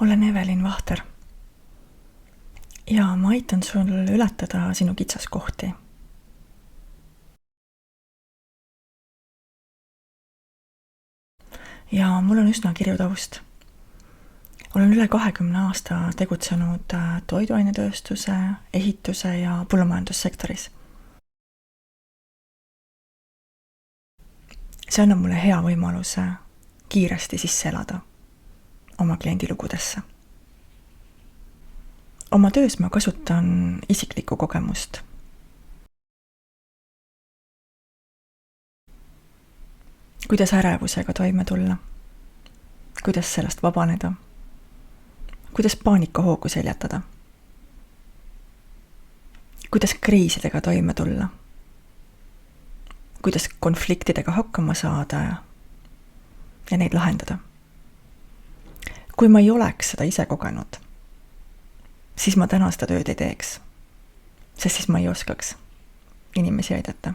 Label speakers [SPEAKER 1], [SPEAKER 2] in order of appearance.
[SPEAKER 1] Olen Evelin Vahter ja ma aitan sul ületada sinu kitsaskohti. Ja mul on üsna kirju taust. Olen üle 20 aasta tegutsenud toiduainetööstuse, ehituse ja põllumajandussektoris. See annab mulle hea võimaluse kiiresti sisse elada oma kliendilugudesse. Oma töös ma kasutan isiklikku kogemust. Kuidas ärevusega toime tulla? Kuidas sellest vabaneda? Kuidas paanikahoogu seljatada? Kuidas kriisidega toime tulla? Kuidas konfliktidega hakkama saada ja neid lahendada? Kui ma ei oleks seda ise kogenud, siis ma täna seda tööd ei teeks, sest siis ma ei oskaks inimesi aidata.